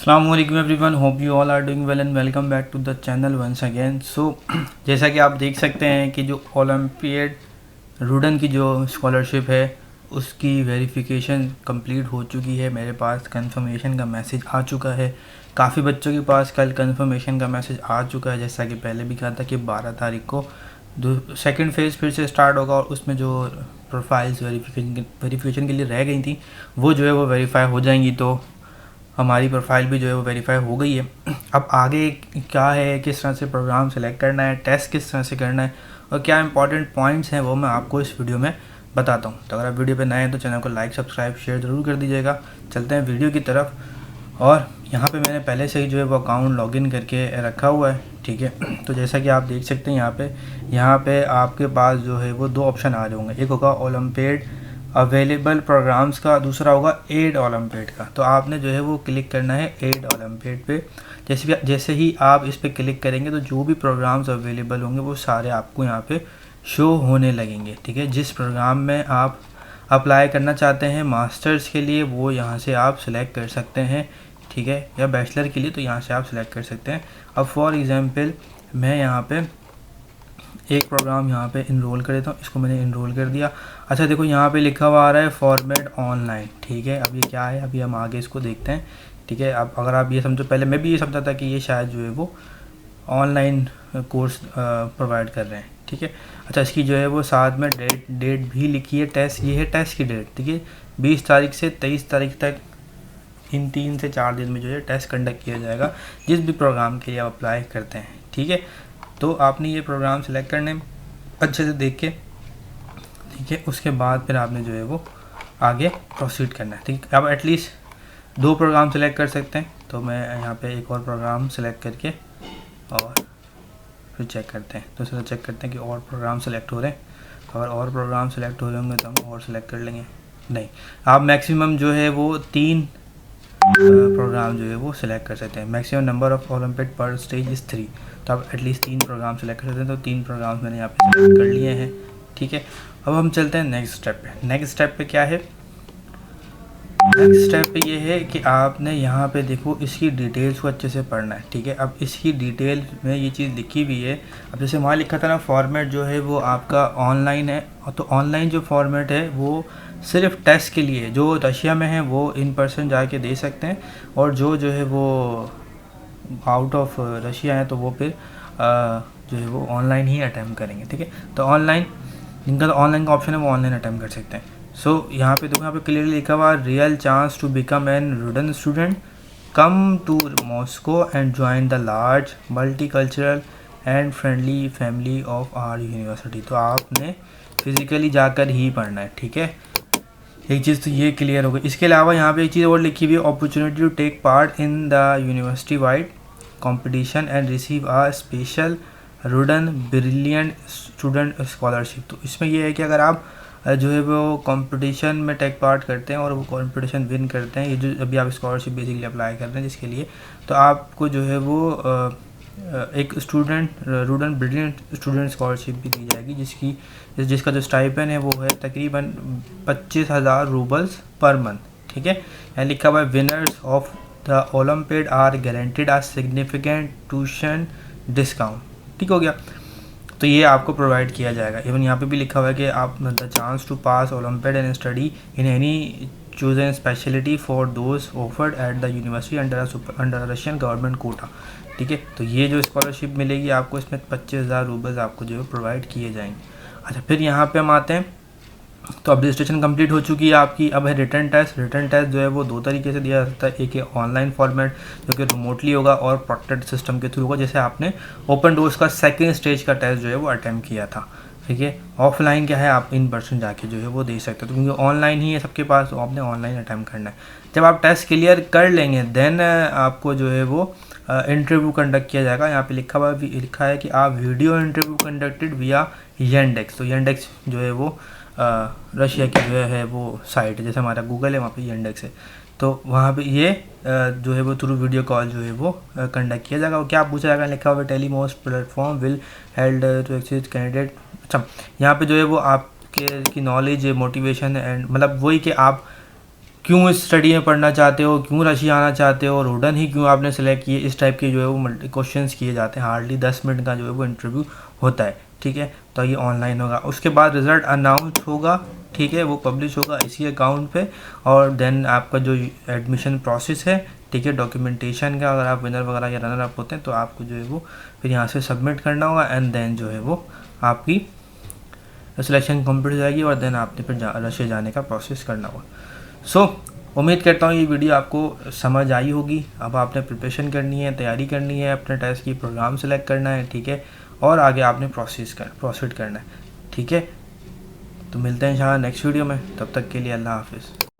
अस्सलाम वालेकुम everyone, hope you all are doing well and welcome back to the channel once again. So जैसा कि आप देख सकते हैं कि जो ओलंपियड रूडन की जो स्कॉलरशिप है उसकी वेरिफिकेशन कंप्लीट हो चुकी है। मेरे पास कंफर्मेशन का मैसेज आ चुका है। काफ़ी बच्चों के पास कल कंफर्मेशन का मैसेज आ चुका है। जैसा कि पहले भी कहा था कि 12 तारीख को सेकेंड फेज़ फिर से स्टार्ट होगा और उसमें जो प्रोफाइल्स वेरिफिकेशन के लिए रह गई थी वो जो है वो वेरीफाई हो जाएंगी। तो हमारी प्रोफाइल भी जो है वो वेरीफाई हो गई है। अब आगे क्या है, किस तरह से प्रोग्राम सेलेक्ट करना है, टेस्ट किस तरह से करना है और क्या इंपॉर्टेंट पॉइंट्स हैं वो मैं आपको इस वीडियो में बताता हूँ। तो अगर आप वीडियो पे नए हैं तो चैनल को लाइक सब्सक्राइब शेयर ज़रूर कर दीजिएगा। चलते हैं वीडियो की तरफ। और यहाँ पे मैंने पहले से ही जो है वो अकाउंट लॉगिन करके रखा हुआ है, ठीक है। तो जैसा कि आप देख सकते हैं यहाँ पे आपके पास जो है वो दो ऑप्शन आ रहे होंगे। एक होगा ओलंपियड अवेलेबल प्रोग्राम्स का, दूसरा होगा एड ओलंपियड का। तो आपने जो है वो क्लिक करना है एड ओलंपियड पे। जैसे ही आप इस पर क्लिक करेंगे तो जो भी प्रोग्राम्स अवेलेबल होंगे वो सारे आपको यहाँ पे शो होने लगेंगे, ठीक है। जिस प्रोग्राम में आप अप्लाई करना चाहते हैं मास्टर्स के लिए वो यहाँ से आप सिलेक्ट कर सकते हैं, ठीक है, या बैचलर के लिए तो यहाँ से आप सिलेक्ट कर सकते हैं। अब फॉर एग्जांपल मैं यहाँ पे एक प्रोग्राम यहाँ पे इनरोल कर देता हूँ। इसको मैंने इनरोल कर दिया। अच्छा देखो यहाँ पे लिखा हुआ आ रहा है फॉर्मेट ऑनलाइन, ठीक है। अब ये क्या है, अभी हम आगे इसको देखते हैं, ठीक है। अब अगर आप ये समझो, पहले मैं भी ये समझा था कि ये शायद जो है वो ऑनलाइन कोर्स प्रोवाइड कर रहे हैं, ठीक है। अच्छा इसकी जो है वो साथ में डेट भी लिखी है, टेस्ट, ये है टेस्ट की डेट, ठीक है। 20 तारीख से 23 तारीख तक इन 3 से 4 दिन में जो है टेस्ट कंडक्ट किया जाएगा जिस भी प्रोग्राम के लिए आप अप्लाई करते हैं, ठीक है। तो आपने ये प्रोग्राम सेलेक्ट करने अच्छे से देख के, ठीक है, उसके बाद फिर आपने जो है वो आगे प्रोसीड करना है, ठीक है। आप एटलीस्ट 2 प्रोग्राम सेलेक्ट कर सकते हैं। तो मैं यहाँ पे एक और प्रोग्राम सेलेक्ट करके और फिर चेक करते हैं। तो इससे चेक करते हैं कि और प्रोग्राम सेलेक्ट हो रहे हैं। अगर और प्रोग्राम सेलेक्ट हो रहे होंगे तो हम और सेलेक्ट कर लेंगे। नहीं, आप मैक्सिमम जो है वो 3 प्रोग्राम जो है वो सिलेक्ट कर सकते हैं। मैक्सिमम नंबर ऑफ ओलंपियड पर स्टेज इज़ 3। तो आप एटलीस्ट 3 प्रोग्राम सेलेक्ट कर सकते हैं। तो 3 प्रोग्राम्स मैंने यहाँ पे सेलेक्ट कर लिए हैं, ठीक है। अब हम चलते हैं नेक्स्ट स्टेप पे। नेक्स्ट स्टेप पे क्या है, नेक्स्ट स्टेप पे ये है कि आपने यहाँ पे देखो इसकी डिटेल्स को अच्छे से पढ़ना है, ठीक है। अब इसकी डिटेल में ये चीज़ लिखी हुई है। अब जैसे वहाँ लिखा था ना फॉर्मेट जो है वो आपका ऑनलाइन है, तो ऑनलाइन जो फॉर्मेट है वो सिर्फ टेस्ट के लिए, जो रशिया में है वो इन पर्सन जाके दे सकते हैं, और जो है वो आउट ऑफ रशिया है तो वो फिर जो है वो ऑनलाइन ही अटैम्प्ट करेंगे, ठीक है। तो ऑनलाइन, जिनका तो ऑनलाइन का ऑप्शन है वो ऑनलाइन अटैम्प्ट कर सकते हैं। सो यहाँ पे देखो, यहाँ पे क्लियरली लिखा हुआ real chance to become an RUDN student, come to Moscow and join the large multicultural and friendly family of our university. तो आपने फिज़िकली जाकर ही पढ़ना है, ठीक है। एक चीज़ तो ये क्लियर हो गई। इसके अलावा यहाँ पे एक चीज़ और लिखी हुई है, opportunity to take part in the university wide competition and receive a special RUDN brilliant student scholarship. तो इसमें ये है कि अगर आप जो है वो कंपटीशन में टेक पार्ट करते हैं और वो कंपटीशन विन करते हैं, ये जो अभी आप स्कॉलरशिप बेसिकली अप्लाई कर रहे हैं जिसके लिए, तो आपको जो है वो एक student Rudn brilliant student scholarship भी दी जाएगी, जिसका जो स्टाइपेंड है वो है तकरीबन 25,000 रूबल्स पर मंथ, ठीक है। यहाँ लिखा हुआ है winners of the olympiad are guaranteed a significant tuition discount, ठीक हो गया। तो ये आपको प्रोवाइड किया जाएगा। इवन यहाँ पे भी लिखा हुआ है कि आप the chance to pass olympiad and study in any chosen speciality for those offered at the university under Russian government quota, ठीक है। तो ये जो स्कॉलरशिप मिलेगी आपको, इसमें 25,000 रूबल्स आपको जो है प्रोवाइड किए जाएंगे। अच्छा फिर यहाँ पे हम आते हैं। तो अब रजिस्ट्रेशन कंप्लीट हो चुकी है आपकी। अब है रिटर्न टेस्ट। रिटर्न टेस्ट जो है वो 2 तरीके से दिया जा सकता है। एक है ऑनलाइन फॉर्मेट जो कि रिमोटली होगा और प्रोटेक्टेड सिस्टम के थ्रू होगा, जैसे आपने ओपन डोर्स का सेकेंड स्टेज का टेस्ट जो है वो अटैम्प्ट किया था, ठीक है। ऑफलाइन क्या है, आप इन पर्सन जाके जो है वो दे सकते हो। तो क्योंकि ऑनलाइन ही है सबके पास, तो आपने ऑनलाइन अटैम्प्ट करना है। जब आप टेस्ट क्लियर कर लेंगे देन आपको जो है वो इंटरव्यू कंडक्ट किया जाएगा। यहाँ पे लिखा है कि आप वीडियो इंटरव्यू कंडक्टेड विया येंडेक्स। तो येंडेक्स जो है वो रशिया की जो है वो साइट है, जैसे हमारा गूगल है वहाँ पे येंडेक्स है। तो वहाँ पे ये जो है वो थ्रू वीडियो कॉल जो है वो कंडक्ट किया जाएगा। और क्या पूछा जाएगा, लिखा हुआ Telemost platform will held to access candidate. अच्छा यहाँ पे जो है वो आपके की नॉलेज मोटिवेशन एंड मतलब वही कि आप क्यों इस स्टडी में पढ़ना चाहते हो, क्यों रशिया आना चाहते हो, रूडन ही क्यों आपने सेलेक्ट किए, इस टाइप के जो है वो मल्टी क्वेश्चंस किए जाते हैं। हार्डली 10 मिनट का जो है वो इंटरव्यू होता है, ठीक है। तो ये ऑनलाइन होगा, उसके बाद रिज़ल्ट अनाउंस होगा, ठीक है, वो पब्लिश होगा इसी अकाउंट पे। और देन आपका जो एडमिशन प्रोसेस है, ठीक है, डॉक्यूमेंटेशन का, अगर आप विनर वगैरह या रनर अप होते हैं तो आपको जो है वो फिर यहाँ से सबमिट करना होगा, एंड देन जो है वो आपकी सिलेक्शन कंप्लीट हो जाएगी, और देन आपने फिर रशिया जाने का प्रोसेस करना होगा। सो उम्मीद करता हूँ ये वीडियो आपको समझ आई होगी। अब आपने प्रिपरेशन करनी है, तैयारी करनी है, अपने टेस्ट की प्रोग्राम सेलेक्ट करना है, ठीक है, और आगे आपने प्रोसीड करना है, ठीक है। तो मिलते हैं इंशाल्लाह नेक्स्ट वीडियो में, तब तक के लिए अल्लाह हाफिज़।